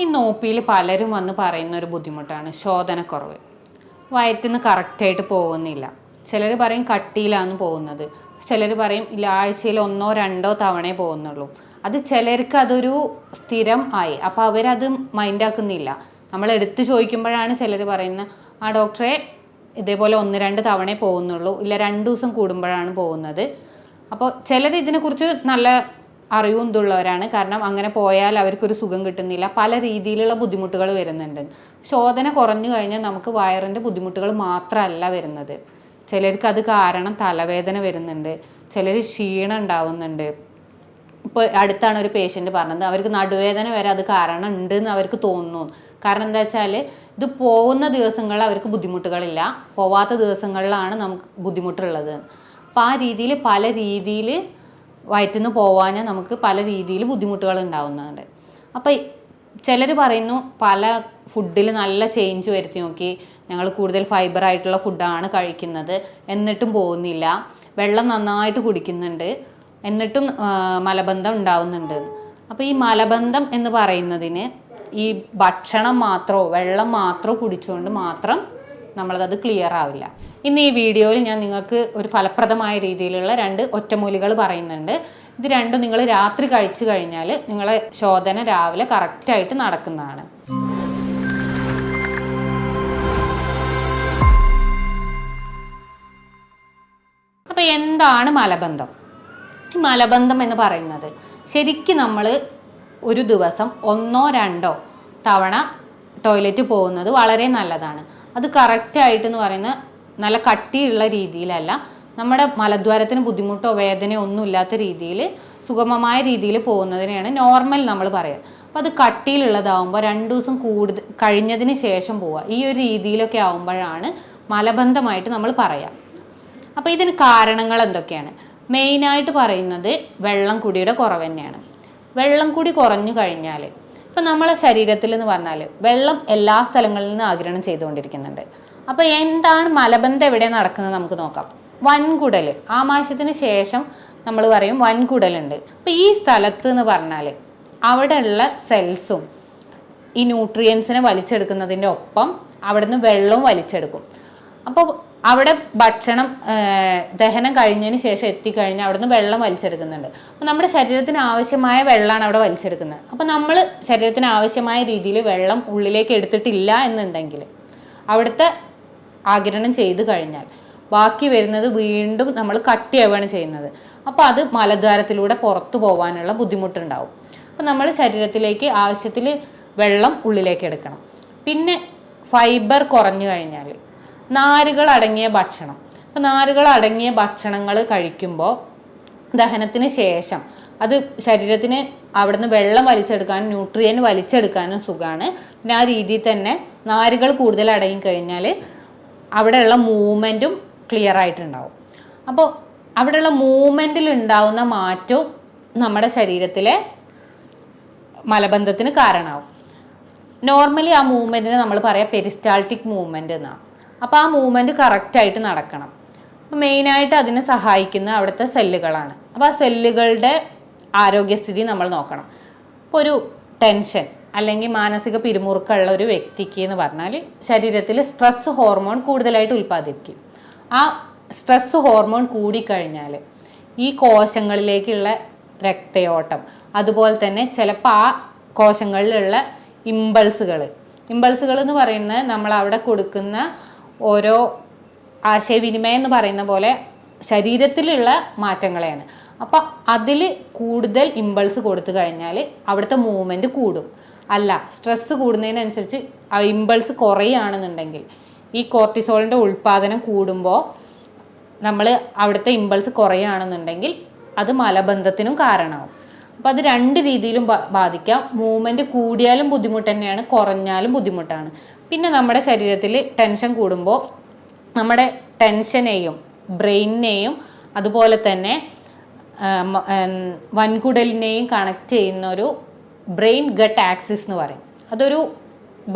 ഈ നോപ്പിയിൽ പലരും വന്ന് പറയുന്ന ഒരു ബുദ്ധിമുട്ടാണ് ശോധനക്കുറവ്. വയറ്റിന്ന് കറക്റ്റായിട്ട് പോകുന്നില്ല. ചിലർ പറയും കട്ടിയിലാണ് പോകുന്നത്, ചിലർ പറയും ഇല്ല ആഴ്ചയിൽ 1-2 തവണയേ പോകുന്നുള്ളൂ. അത് ചിലർക്ക് അതൊരു സ്ഥിരം ആയി, അപ്പോൾ അവരത് മൈൻഡാക്കുന്നില്ല. നമ്മൾ എടുത്ത് ചോദിക്കുമ്പോഴാണ് ചിലർ പറയുന്നത് ആ ഡോക്ടറെ ഇതേപോലെ 1-2 തവണയേ പോകുന്നുള്ളൂ, ഇല്ല 2 ദിവസം കൂടുമ്പോഴാണ് പോകുന്നത്. അപ്പോൾ ചിലർ ഇതിനെക്കുറിച്ച് നല്ല അറിവും ഇതുള്ളവരാണ്. കാരണം അങ്ങനെ പോയാൽ അവർക്കൊരു സുഖം കിട്ടുന്നില്ല, പല രീതിയിലുള്ള ബുദ്ധിമുട്ടുകൾ വരുന്നുണ്ട്. ശോധന കുറഞ്ഞു കഴിഞ്ഞാൽ നമുക്ക് വയറിൻ്റെ ബുദ്ധിമുട്ടുകൾ മാത്രമല്ല വരുന്നത്. ചിലർക്ക് അത് കാരണം തലവേദന വരുന്നുണ്ട്, ചിലർ ക്ഷീണം ഉണ്ടാവുന്നുണ്ട്. ഇപ്പോൾ അടുത്താണ് ഒരു പേഷ്യൻ്റ് പറഞ്ഞത് അവർക്ക് നടുവേദന വരെ അത് കാരണം ഉണ്ട് എന്ന് അവർക്ക് തോന്നുന്നു. കാരണം എന്താ വെച്ചാൽ ഇത് പോകുന്ന ദിവസങ്ങളിൽ അവർക്ക് ബുദ്ധിമുട്ടുകളില്ല, പോവാത്ത ദിവസങ്ങളിലാണ് നമുക്ക് ബുദ്ധിമുട്ടുള്ളത്. അപ്പോൾ ആ രീതിയിൽ പല രീതിയിൽ വയറ്റിന്ന് പോവാൻ നമുക്ക് പല രീതിയിൽ ബുദ്ധിമുട്ടുകൾ ഉണ്ടാവുന്നുണ്ട്. അപ്പോൾ ചിലർ പറയുന്നു പല ഫുഡിൽ നല്ല ചേഞ്ച് വരുത്തി നോക്കി, ഞങ്ങൾ കൂടുതൽ ഫൈബർ ആയിട്ടുള്ള ഫുഡാണ് കഴിക്കുന്നത്, എന്നിട്ടും പോകുന്നില്ല. വെള്ളം നന്നായിട്ട് കുടിക്കുന്നുണ്ട്, എന്നിട്ടും മലബന്ധം ഉണ്ടാവുന്നുണ്ട്. അപ്പോൾ ഈ മലബന്ധം എന്ന് പറയുന്നതിന് ഈ ഭക്ഷണം മാത്രമോ വെള്ളം മാത്രമോ കുടിച്ചുകൊണ്ട് മാത്രം നമ്മളത് ക്ലിയർ ആവില്ല. ഇന്ന് ഈ വീഡിയോയിൽ ഞാൻ നിങ്ങൾക്ക് ഒരു ഫലപ്രദമായ രീതിയിലുള്ള 2 ഒറ്റമൂലികൾ പറയുന്നുണ്ട്. ഇത് രണ്ടും നിങ്ങൾ രാത്രി കഴിച്ചു കഴിഞ്ഞാൽ നിങ്ങളെ ശോധന രാവിലെ കറക്റ്റായിട്ട് നടക്കുന്നതാണ്. അപ്പോൾ എന്താണ് മലബന്ധം? ഈ മലബന്ധം എന്ന് പറയുന്നത് ശരിക്കും നമ്മൾ ഒരു ദിവസം 1-2 തവണ ടോയ്ലറ്റ് പോകുന്നത് വളരെ നല്ലതാണ്. അത് കറക്റ്റായിട്ടെന്ന് പറയുന്നത് നല്ല കട്ടിയുള്ള രീതിയിലല്ല, നമ്മുടെ മലദ്വാരത്തിന് ബുദ്ധിമുട്ടോ വേദനയോ ഒന്നും ഇല്ലാത്ത രീതിയിൽ സുഗമമായ രീതിയിൽ പോകുന്നതിനെയാണ് നോർമൽ നമ്മൾ പറയുക. അപ്പോൾ അത് കട്ടിയിലുള്ളതാവുമ്പോൾ 2 ദിവസം കൂടുതൽ കഴിഞ്ഞതിന് ശേഷം പോവുക, ഈ ഒരു രീതിയിലൊക്കെ ആവുമ്പോഴാണ് മലബന്ധമായിട്ട് നമ്മൾ പറയുക. അപ്പോൾ ഇതിന് കാരണങ്ങൾ എന്തൊക്കെയാണ്? മെയിനായിട്ട് പറയുന്നത് വെള്ളം കുടിയുടെ കുറവ് തന്നെയാണ്. വെള്ളം കുടി കുറഞ്ഞു കഴിഞ്ഞാൽ ഇപ്പം നമ്മളെ ശരീരത്തിൽ എന്ന് പറഞ്ഞാൽ വെള്ളം എല്ലാ സ്ഥലങ്ങളിൽ നിന്നും ആഗിരണം ചെയ്തുകൊണ്ടിരിക്കുന്നുണ്ട്. അപ്പോൾ എന്താണ് മലബന്ധം എവിടെ നടക്കുന്നത് നമുക്ക് നോക്കാം. വൻകുടൽ, ആമാശയത്തിന് ശേഷം നമ്മൾ പറയും വൻകുടലുണ്ട്. അപ്പോൾ ഈ സ്ഥലത്ത് എന്ന് പറഞ്ഞാൽ അവിടെയുള്ള സെൽസും ഈ ന്യൂട്രിയൻസിനെ വലിച്ചെടുക്കുന്നതിൻ്റെ ഒപ്പം അവിടുന്ന് വെള്ളവും വലിച്ചെടുക്കും. അപ്പോൾ അവിടെ ഭക്ഷണം ദഹനം കഴിഞ്ഞതിന് ശേഷം എത്തിക്കഴിഞ്ഞാൽ അവിടുന്ന് വെള്ളം വലിച്ചെടുക്കുന്നുണ്ട്. അപ്പോൾ നമ്മുടെ ശരീരത്തിന് ആവശ്യമായ വെള്ളമാണ് അവിടെ വലിച്ചെടുക്കുന്നത്. അപ്പോൾ നമ്മൾ ശരീരത്തിന് ആവശ്യമായ രീതിയിൽ വെള്ളം ഉള്ളിലേക്ക് എടുത്തിട്ടില്ല എന്നുണ്ടെങ്കിൽ അവിടുത്തെ ആഗിരണം ചെയ്ത് കഴിഞ്ഞാൽ ബാക്കി വരുന്നത് വീണ്ടും നമ്മൾ കട്ടിയാവുകയാണ് ചെയ്യുന്നത്. അപ്പോൾ അത് മലദ്വാരത്തിലൂടെ പുറത്തു പോകാനുള്ള ബുദ്ധിമുട്ടുണ്ടാവും. അപ്പോൾ നമ്മൾ ശരീരത്തിലേക്ക് ആവശ്യത്തിൽ വെള്ളം ഉള്ളിലേക്ക് എടുക്കണം. പിന്നെ ഫൈബർ കുറഞ്ഞു കഴിഞ്ഞാൽ നാരുകൾ അടങ്ങിയ ഭക്ഷണം, അപ്പോൾ നാരുകൾ അടങ്ങിയ ഭക്ഷണങ്ങൾ കഴിക്കുമ്പോൾ ദഹനത്തിന് ശേഷം അത് ശരീരത്തിന് അവിടുന്ന് വെള്ളം വലിച്ചെടുക്കാനും ന്യൂട്രിയൻ വലിച്ചെടുക്കാനും സുഖമാണ്. പിന്നെ ആ രീതിയിൽ തന്നെ നാരുകൾ കൂടുതൽ അടങ്ങിക്കഴിഞ്ഞാൽ അവിടെയുള്ള മൂവ്മെൻറ്റും ക്ലിയർ ആയിട്ടുണ്ടാവും. അപ്പോൾ അവിടെയുള്ള മൂവ്മെൻറ്റിൽ ഉണ്ടാവുന്ന മാറ്റവും നമ്മുടെ ശരീരത്തിലെ മലബന്ധത്തിന് കാരണമാവും. നോർമലി ആ മൂവ്മെൻറ്റിനെ നമ്മൾ പറയാം പെരിസ്റ്റാൾട്ടിക് മൂവ്മെൻറ്റ് എന്നാണ്. അപ്പോൾ ആ മൂവ്മെൻറ്റ് കറക്റ്റായിട്ട് നടക്കണം. അപ്പോൾ മെയിനായിട്ട് അതിനെ സഹായിക്കുന്ന അവിടുത്തെ സെല്ലുകളാണ്. അപ്പോൾ ആ സെല്ലുകളുടെ ആരോഗ്യസ്ഥിതി നമ്മൾ നോക്കണം. ഇപ്പോൾ ഒരു ടെൻഷൻ അല്ലെങ്കിൽ മാനസിക പിരിമുറുക്കമുള്ള ഒരു വ്യക്തിക്ക് എന്ന് പറഞ്ഞാൽ ശരീരത്തിൽ സ്ട്രെസ് ഹോർമോൺ കൂടുതലായിട്ട് ഉൽപ്പാദിപ്പിക്കും. ആ സ്ട്രെസ് ഹോർമോൺ കൂടിക്കഴിഞ്ഞാൽ ഈ കോശങ്ങളിലേക്കുള്ള രക്തയോട്ടം, അതുപോലെ തന്നെ ചിലപ്പോൾ ആ കോശങ്ങളിലുള്ള ഇമ്പൾസുകൾ എന്ന് പറയുന്നത് നമ്മൾ അവിടെ കൊടുക്കുന്ന ഓരോ ആശയവിനിമയം എന്ന് പറയുന്ന പോലെ ശരീരത്തിലുള്ള മാറ്റങ്ങളെയാണ്. അപ്പം അതിൽ കൂടുതൽ ഇമ്പൾസ് കൊടുത്തു കഴിഞ്ഞാൽ അവിടുത്തെ മൂവ്മെൻറ്റ് കൂടും. അല്ല, സ്ട്രെസ്സ് കൂടുന്നതിനനുസരിച്ച് ആ ഇമ്പൾസ് കുറയുകയാണെന്നുണ്ടെങ്കിൽ ഈ കോർട്ടിസോളിൻ്റെ ഉൽപ്പാദനം കൂടുമ്പോൾ നമ്മൾ അവിടുത്തെ ഇമ്പൾസ് കുറയുകയാണെന്നുണ്ടെങ്കിൽ അത് മലബന്ധത്തിനും കാരണമാവും. അപ്പോൾ അത് 2 രീതിയിലും ബാധിക്കാം. മൂവ്മെൻറ്റ് കൂടിയാലും ബുദ്ധിമുട്ട് തന്നെയാണ്, കുറഞ്ഞാലും ബുദ്ധിമുട്ടാണ്. പിന്നെ നമ്മുടെ ശരീരത്തിൽ ടെൻഷൻ കൂടുമ്പോൾ നമ്മുടെ ടെൻഷനെയും ബ്രെയിനിനെയും അതുപോലെ തന്നെ വൻകുടലിനെയും കണക്ട് ചെയ്യുന്ന ഒരു ബ്രെയിൻ ഗട്ട് ആക്സിസ് എന്ന് പറയും. അതൊരു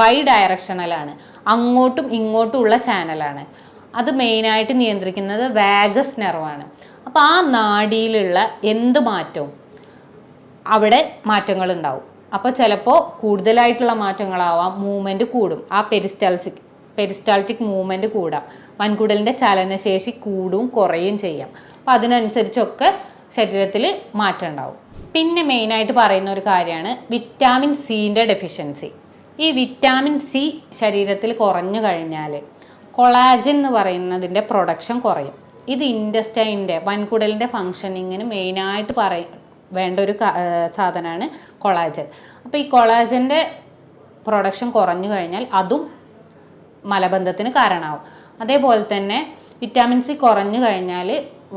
ബൈ ഡയറക്ഷണലാണ്, അങ്ങോട്ടും ഇങ്ങോട്ടും ഉള്ള ചാനലാണ്. അത് മെയിനായിട്ട് നിയന്ത്രിക്കുന്നത് വാഗസ് നെർവാണ്. അപ്പോൾ ആ നാഡിയിലുള്ള എന്ത് മാറ്റവും അവിടെ മാറ്റങ്ങൾ ഉണ്ടാവും. അപ്പോൾ ചിലപ്പോൾ കൂടുതലായിട്ടുള്ള മാറ്റങ്ങളാവാം, മൂവ്മെൻറ്റ് കൂടും, ആ പെരിസ്റ്റാൾട്ടിക് മൂവ്മെൻറ്റ് കൂടാം, വൻകുടലിൻ്റെ ചലനശേഷി കൂടും കുറയും ചെയ്യാം. അപ്പം അതിനനുസരിച്ചൊക്കെ ശരീരത്തിൽ മാറ്റം ഉണ്ടാവും. പിന്നെ മെയിനായിട്ട് പറയുന്ന ഒരു കാര്യമാണ് വിറ്റാമിൻ സിൻ്റെ ഡെഫിഷ്യൻസി. ഈ വിറ്റാമിൻ സി ശരീരത്തിൽ കുറഞ്ഞു കഴിഞ്ഞാൽ കൊളാജൻ എന്ന് പറയുന്നതിൻ്റെ പ്രൊഡക്ഷൻ കുറയും. ഇത് ഇൻറ്റസ്റ്റൈൻ്റെ വൻകുടലിൻ്റെ ഫങ്ഷനിങ്ങിന് മെയിനായിട്ട് വേണ്ട ഒരു സാധനമാണ് കൊളാജൻ. അപ്പോൾ ഈ കൊളാജൻ്റെ പ്രൊഡക്ഷൻ കുറഞ്ഞു കഴിഞ്ഞാൽ അതും മലബന്ധത്തിന് കാരണമാവും. അതേപോലെ തന്നെ വിറ്റാമിൻ സി കുറഞ്ഞു കഴിഞ്ഞാൽ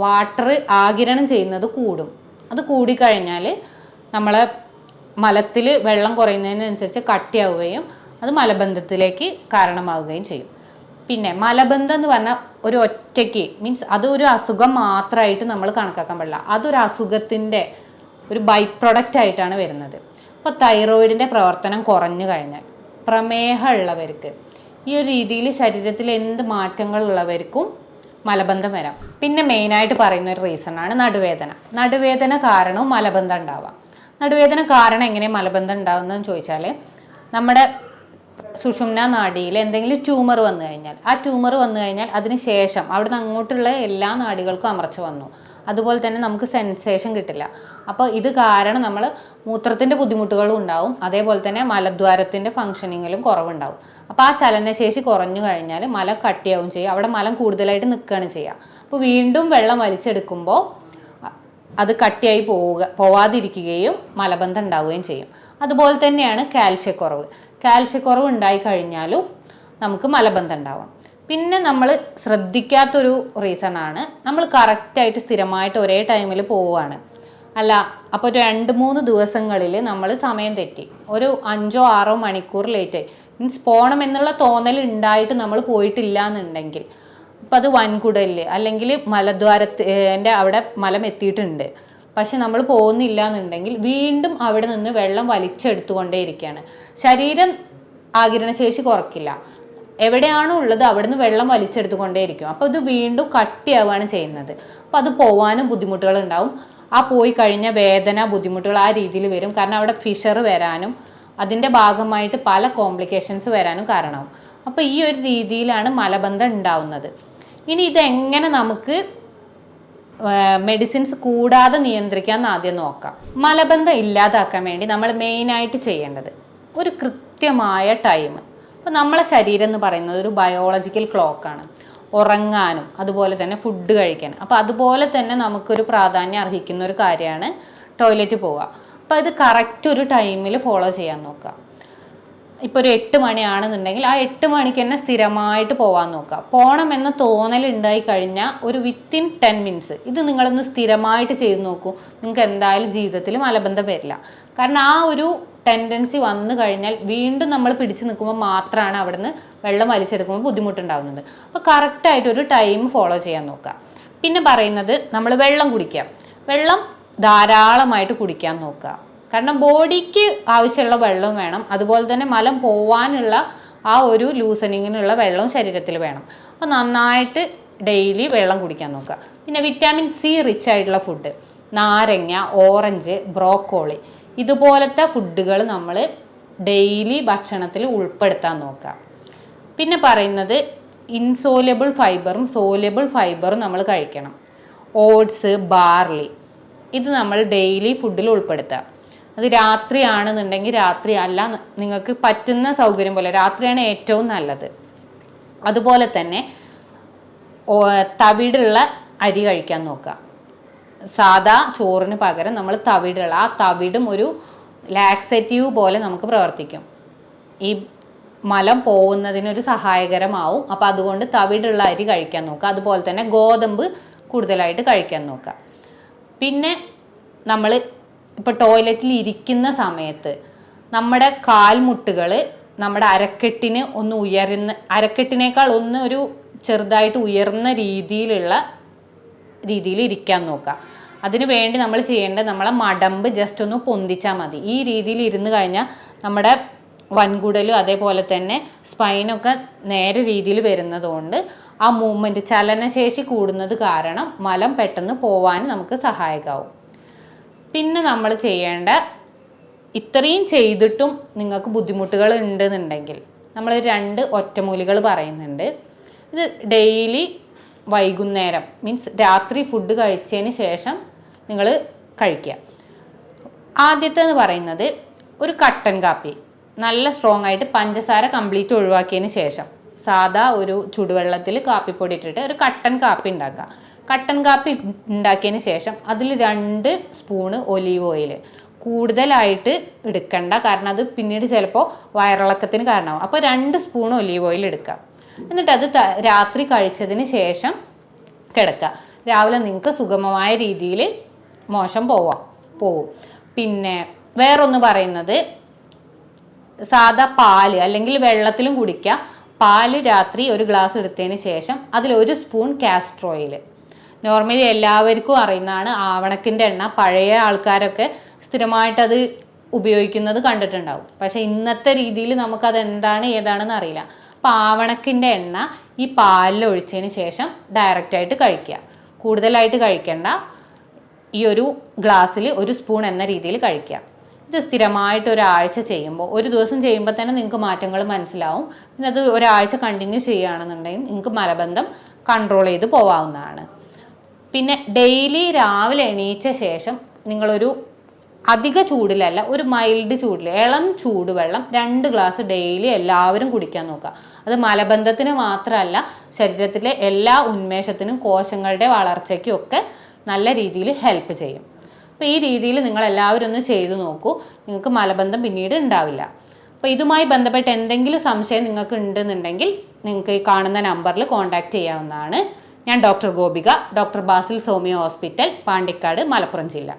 വാട്ടർ ആഗിരണം ചെയ്യുന്നത് കൂടും. അത് കൂടിക്കഴിഞ്ഞാൽ നമ്മളെ മലത്തിൽ വെള്ളം കുറയുന്നതിനനുസരിച്ച് കട്ടിയാവുകയും അത് മലബന്ധത്തിലേക്ക് കാരണമാവുകയും ചെയ്യും. പിന്നെ മലബന്ധം എന്ന് പറഞ്ഞാൽ ഒരു ഒറ്റയ്ക്ക് മീൻസ് അതൊരു അസുഖം മാത്രമായിട്ട് നമ്മൾ കണക്കാക്കാൻ പാടില്ല. അതൊരു അസുഖത്തിൻ്റെ ഒരു ബൈ പ്രൊഡക്റ്റ് ആയിട്ടാണ് വരുന്നത്. അപ്പോൾ തൈറോയിഡിൻ്റെ പ്രവർത്തനം കുറഞ്ഞു കഴിഞ്ഞാൽ പ്രമേഹം ഉള്ളവർക്ക് ഈ ഒരു രീതിയിൽ ശരീരത്തിൽ എന്ത് മാറ്റങ്ങൾ ഉള്ളവർക്കും മലബന്ധം വരാം. പിന്നെ മെയിനായിട്ട് പറയുന്ന ഒരു റീസണാണ് നടുവേദന. നടുവേദന കാരണവും മലബന്ധം ഉണ്ടാവാം. നടുവേദന കാരണം എങ്ങനെ മലബന്ധം ഉണ്ടാകുന്നതെന്ന് ചോദിച്ചാൽ നമ്മുടെ സുഷുമ്ന നാഡിയിൽ എന്തെങ്കിലും ട്യൂമർ വന്നു കഴിഞ്ഞാൽ, ആ ട്യൂമർ വന്നു കഴിഞ്ഞാൽ അതിന് ശേഷം അവിടുന്ന് അങ്ങോട്ടുള്ള എല്ലാ നാഡികൾക്കും അമർച്ച വന്നു, അതുപോലെ തന്നെ നമുക്ക് സെൻസേഷൻ കിട്ടില്ല. അപ്പോൾ ഇത് കാരണം നമ്മൾ മൂത്രത്തിൻ്റെ ബുദ്ധിമുട്ടുകളും ഉണ്ടാവും, അതേപോലെ തന്നെ മലദ്വാരത്തിൻ്റെ ഫങ്ഷനിങ്ങിലും കുറവുണ്ടാവും. അപ്പോൾ ആ ചലനശേഷി കുറഞ്ഞു കഴിഞ്ഞാൽ മലം കട്ടിയാവും ചെയ്യും, അവിടെ മലം കൂടുതലായിട്ട് നിൽക്കുകയാണ് ചെയ്യുക. അപ്പോൾ വീണ്ടും വെള്ളം വലിച്ചെടുക്കുമ്പോൾ അത് കട്ടിയായി പോവാതിരിക്കുകയും മലബന്ധം ഉണ്ടാവുകയും ചെയ്യും. അതുപോലെ തന്നെയാണ് കാൽഷ്യക്കുറവ്. കാൽഷ്യക്കുറവ് ഉണ്ടായി കഴിഞ്ഞാലും നമുക്ക് മലബന്ധം ഉണ്ടാവാം. പിന്നെ നമ്മൾ ശ്രദ്ധിക്കാത്തൊരു റീസണാണ് നമ്മൾ കറക്റ്റായിട്ട് സ്ഥിരമായിട്ട് ഒരേ ടൈമിൽ പോവുകയാണ്. അല്ല, അപ്പോൾ 2-3 ദിവസങ്ങളിൽ നമ്മൾ സമയം തെറ്റി ഒരു 5-6 മണിക്കൂർ ലേറ്റായി, മീൻസ് പോകണം എന്നുള്ള തോന്നൽ ഉണ്ടായിട്ട് നമ്മൾ പോയിട്ടില്ല എന്നുണ്ടെങ്കിൽ, അപ്പം അത് വൻകുടലിൽ അല്ലെങ്കിൽ മലദ്വാരത്തിൻ്റെ അവിടെ മലം എത്തിയിട്ടുണ്ട്, പക്ഷെ നമ്മൾ പോകുന്നില്ല എന്നുണ്ടെങ്കിൽ വീണ്ടും അവിടെ നിന്ന് വെള്ളം വലിച്ചെടുത്തുകൊണ്ടേയിരിക്കുകയാണ്. ശരീരം ആഗിരണശേഷി കുറയ്ക്കില്ല, എവിടെയാണോ ഉള്ളത് അവിടെ നിന്ന് വെള്ളം വലിച്ചെടുത്തുകൊണ്ടേയിരിക്കും. അപ്പോൾ ഇത് വീണ്ടും കട്ടിയാവുകയാണ് ചെയ്യുന്നത്. അപ്പോൾ അത് പോകാനും ബുദ്ധിമുട്ടുകൾ ഉണ്ടാവും. ആ പോയി കഴിഞ്ഞ വേദന, ബുദ്ധിമുട്ടുകൾ ആ രീതിയിൽ വരും. കാരണം അവിടെ ഫിഷർ വരാനും അതിൻ്റെ ഭാഗമായിട്ട് പല കോംപ്ലിക്കേഷൻസ് വരാനും കാരണമാവും. അപ്പോൾ ഈ ഒരു രീതിയിലാണ് മലബന്ധം ഉണ്ടാവുന്നത്. ഇനി ഇതെങ്ങനെ നമുക്ക് മെഡിസിൻസ് കൂടാതെ നിയന്ത്രിക്കാമെന്ന് ആദ്യം നോക്കാം. മലബന്ധം ഇല്ലാതാക്കാൻ വേണ്ടി നമ്മൾ മെയിനായിട്ട് ചെയ്യേണ്ടത് ഒരു കൃത്യമായ ടൈം. അപ്പോൾ നമ്മളെ ശരീരം എന്ന് പറയുന്നത് ഒരു ബയോളജിക്കൽ ക്ലോക്കാണ്. ഉറങ്ങാനും അതുപോലെ തന്നെ ഫുഡ് കഴിക്കാനും. അപ്പോൾ അതുപോലെ തന്നെ നമുക്കൊരു പ്രാധാന്യം അർഹിക്കുന്ന ഒരു കാര്യമാണ് ടോയ്ലറ്റ് പോവുക. അപ്പോൾ ഇത് കറക്റ്റ് ഒരു ടൈമിൽ ഫോളോ ചെയ്യാൻ നോക്കുക. ഇപ്പോൾ ഒരു 8 മണിയാണെന്നുണ്ടെങ്കിൽ ആ 8 മണിക്ക് തന്നെ സ്ഥിരമായിട്ട് പോകാൻ നോക്കുക. പോകണമെന്ന തോന്നൽ ഉണ്ടായി കഴിഞ്ഞാൽ ഒരു വിത്തിൻ 10 മിനിറ്റ്സ് ഇത് നിങ്ങളൊന്ന് സ്ഥിരമായിട്ട് ചെയ്ത് നോക്കൂ. നിങ്ങൾക്ക് എന്തായാലും ജീവിതത്തിൽ മലബന്ധം വരില്ല. കാരണം ആ ഒരു ടെൻഡൻസി വന്നു കഴിഞ്ഞാൽ വീണ്ടും നമ്മൾ പിടിച്ചു നിൽക്കുമ്പോൾ മാത്രമാണ് അവിടുന്ന് വെള്ളം വലിച്ചെടുക്കുമ്പോൾ ബുദ്ധിമുട്ടുണ്ടാകുന്നത്. അപ്പോൾ കറക്റ്റായിട്ട് ഒരു ടൈം ഫോളോ ചെയ്യാൻ നോക്കുക. പിന്നെ പറയുന്നത് നമ്മൾ വെള്ളം കുടിക്കുക. വെള്ളം ധാരാളമായിട്ട് കുടിക്കാൻ നോക്കുക. കാരണം ബോഡിക്ക് ആവശ്യമുള്ള വെള്ളം വേണം, അതുപോലെ തന്നെ മലം പോവാനുള്ള ആ ഒരു ലൂസനിങ്ങിനുള്ള വെള്ളവും ശരീരത്തിൽ വേണം. അപ്പോൾ നന്നായിട്ട് ഡെയിലി വെള്ളം കുടിക്കാൻ നോക്കുക. പിന്നെ വിറ്റാമിൻ സി റിച്ച് ആയിട്ടുള്ള ഫുഡ്, നാരങ്ങ, ഓറഞ്ച്, ബ്രോക്കോളി ഇതുപോലത്തെ ഫുഡുകൾ നമ്മൾ ഡെയിലി ഭക്ഷണത്തിൽ ഉൾപ്പെടുത്താൻ നോക്കുക. പിന്നെ പറയുന്നത് ഇൻസോലബിൾ ഫൈബറും സോലബിൾ ഫൈബറും നമ്മൾ കഴിക്കണം. ഓട്സ്, ബാർലി ഇത് നമ്മൾ ഡെയിലി ഫുഡിൽ ഉൾപ്പെടുത്തുക. അത് രാത്രിയാണെന്നുണ്ടെങ്കിൽ രാത്രി അല്ല, നിങ്ങൾക്ക് പറ്റുന്ന സൗകര്യം പോലെ രാത്രിയാണ് ഏറ്റവും നല്ലത്. അതുപോലെ തന്നെ തവിടുള്ള അരി കഴിക്കാൻ നോക്കുക. സാധാ ചോറിന് പകരം നമ്മൾ തവിടുള്ള, ആ തവിടും ഒരു ലാക്സേറ്റീവ് പോലെ നമുക്ക് പ്രവർത്തിക്കും, ഈ മലം പോകുന്നതിനൊരു സഹായകരമാവും. അപ്പോൾ അതുകൊണ്ട് തവിടുള്ള അരി കഴിക്കാൻ നോക്കുക. അതുപോലെ തന്നെ ഗോതമ്പ് കൂടുതലായിട്ട് കഴിക്കാൻ നോക്കുക. പിന്നെ നമ്മൾ ഇപ്പോൾ ടോയ്ലറ്റിൽ ഇരിക്കുന്ന സമയത്ത് നമ്മുടെ കാൽമുട്ടുകൾ നമ്മുടെ അരക്കെട്ടിന് ഒന്ന് അരക്കെട്ടിനേക്കാൾ ഒരു ചെറുതായിട്ട് ഉയർന്ന രീതിയിൽ ഇരിക്കാൻ നോക്കുക. അതിനു വേണ്ടി നമ്മൾ ചെയ്യേണ്ടത് നമ്മളെ മടമ്പ് ജസ്റ്റ് ഒന്ന് പൊന്തിച്ചാൽ മതി. ഈ രീതിയിൽ ഇരുന്ന് കഴിഞ്ഞാൽ നമ്മുടെ വൻകുടലും അതേപോലെ തന്നെ സ്പൈനൊക്കെ നേരെ രീതിയിൽ വരുന്നതുകൊണ്ട് ആ മൂവ്മെൻറ്റ് ചലനശേഷി കൂടുന്നത് കാരണം മലം പെട്ടെന്ന് പോവാൻ നമുക്ക് സഹായകമാവും. പിന്നെ നമ്മൾ ചെയ്യേണ്ട ഇത്രയും ചെയ്തിട്ടും നിങ്ങൾക്ക് ബുദ്ധിമുട്ടുകൾ ഉണ്ടെന്നുണ്ടെങ്കിൽ നമ്മൾ 2 ഒറ്റമൂലികൾ പറയുന്നുണ്ട്. ഇത് ഡെയിലി വൈകുന്നേരം മീൻസ് രാത്രി ഫുഡ് കഴിച്ചതിന് ശേഷം നിങ്ങൾ കഴിക്കുക. ആദ്യത്തേന്ന് പറയുന്നത് ഒരു കട്ടൻ കാപ്പി, നല്ല സ്ട്രോങ് ആയിട്ട് പഞ്ചസാര കംപ്ലീറ്റ് ഒഴിവാക്കിയതിന് ശേഷം സാധാ ഒരു ചുടുവെള്ളത്തിൽ കാപ്പിപ്പൊടി ഇട്ടിട്ട് ഒരു കട്ടൻ കാപ്പി ഉണ്ടാക്കുക. കട്ടൻ കാപ്പി ഉണ്ടാക്കിയതിന് ശേഷം അതിൽ 2 സ്പൂണ് ഒലീവ് ഓയിൽ, കൂടുതലായിട്ട് എടുക്കണ്ട, കാരണം അത് പിന്നീട് ചിലപ്പോൾ വയറിളക്കത്തിന് കാരണമാവും. അപ്പോൾ 2 സ്പൂൺ ഒലീവ് ഓയിൽ എടുക്കുക. എന്നിട്ട് അത് രാത്രി കഴിച്ചതിന് ശേഷം കിടക്കുക. രാവിലെ നിങ്ങൾക്ക് സുഗമമായ രീതിയിൽ മോശം പോവും. പിന്നെ വേറൊന്ന് പറയുന്നത്, സാധാ പാല് അല്ലെങ്കിൽ വെള്ളത്തിലും കുടിക്കുക. പാല് രാത്രി ഒരു ഗ്ലാസ് എടുത്തതിന് ശേഷം അതിൽ 1 സ്പൂൺ കാസ്റ്റർ ഓയിൽ. നോർമലി എല്ലാവർക്കും അറിയുന്നതാണ്. ആവണക്കിൻ്റെ എണ്ണ പഴയ ആൾക്കാരൊക്കെ സ്ഥിരമായിട്ടത് ഉപയോഗിക്കുന്നത് കണ്ടിട്ടുണ്ടാവും. പക്ഷേ ഇന്നത്തെ രീതിയിൽ നമുക്കത് എന്താണ് ഏതാണെന്ന് അറിയില്ല. അപ്പോൾ ആവണക്കിൻ്റെ എണ്ണ ഈ പാലിൽ ഒഴിച്ചതിന് ശേഷം ഡയറക്റ്റായിട്ട് കഴിക്കുക. കൂടുതലായിട്ട് കഴിക്കേണ്ട. ഈ ഒരു ഗ്ലാസ്സിൽ 1 സ്പൂൺ എന്ന രീതിയിൽ കഴിക്കുക. ഇത് സ്ഥിരമായിട്ട് ഒരാഴ്ച ചെയ്യുമ്പോൾ, ഒരു ദിവസം ചെയ്യുമ്പോൾ തന്നെ നിങ്ങൾക്ക് മാറ്റങ്ങൾ മനസ്സിലാവും. പിന്നെ അത് ഒരാഴ്ച കണ്ടിന്യൂ ചെയ്യുകയാണെന്നുണ്ടെങ്കിൽ നിങ്ങൾക്ക് മലബന്ധം കൺട്രോൾ ചെയ്ത് പോവാവുന്നതാണ്. പിന്നെ ഡെയിലി രാവിലെ എണീച്ച ശേഷം നിങ്ങളൊരു അധിക ചൂടിലല്ല, ഒരു മൈൽഡ് ചൂടിൽ ഇളം ചൂടുവെള്ളം 2 ഗ്ലാസ് ഡെയിലി എല്ലാവരും കുടിക്കാൻ നോക്കുക. അത് മലബന്ധത്തിന് മാത്രമല്ല, ശരീരത്തിലെ എല്ലാ ഉന്മേഷത്തിനും കോശങ്ങളുടെ വളർച്ചയ്ക്കും ഒക്കെ നല്ല രീതിയിൽ ഹെൽപ്പ് ചെയ്യും. അപ്പോൾ ഈ രീതിയിൽ നിങ്ങൾ എല്ലാവരും ഒന്ന് ചെയ്തു നോക്കൂ. നിങ്ങൾക്ക് മലബന്ധം പിന്നീട് ഉണ്ടാവില്ല. അപ്പോൾ ഇതുമായി ബന്ധപ്പെട്ട് എന്തെങ്കിലും സംശയം നിങ്ങൾക്ക് ഉണ്ടെന്നുണ്ടെങ്കിൽ നിങ്ങൾക്ക് ഈ കാണുന്ന നമ്പറിൽ കോൺടാക്റ്റ് ചെയ്യാവുന്നതാണ്. ഞാൻ ഡോക്ടർ ഗോപിക, ഡോക്ടർ ബാസിൽ സോമിയോ ഹോസ്പിറ്റൽ, പാണ്ടിക്കാട്, മലപ്പുറം ജില്ല.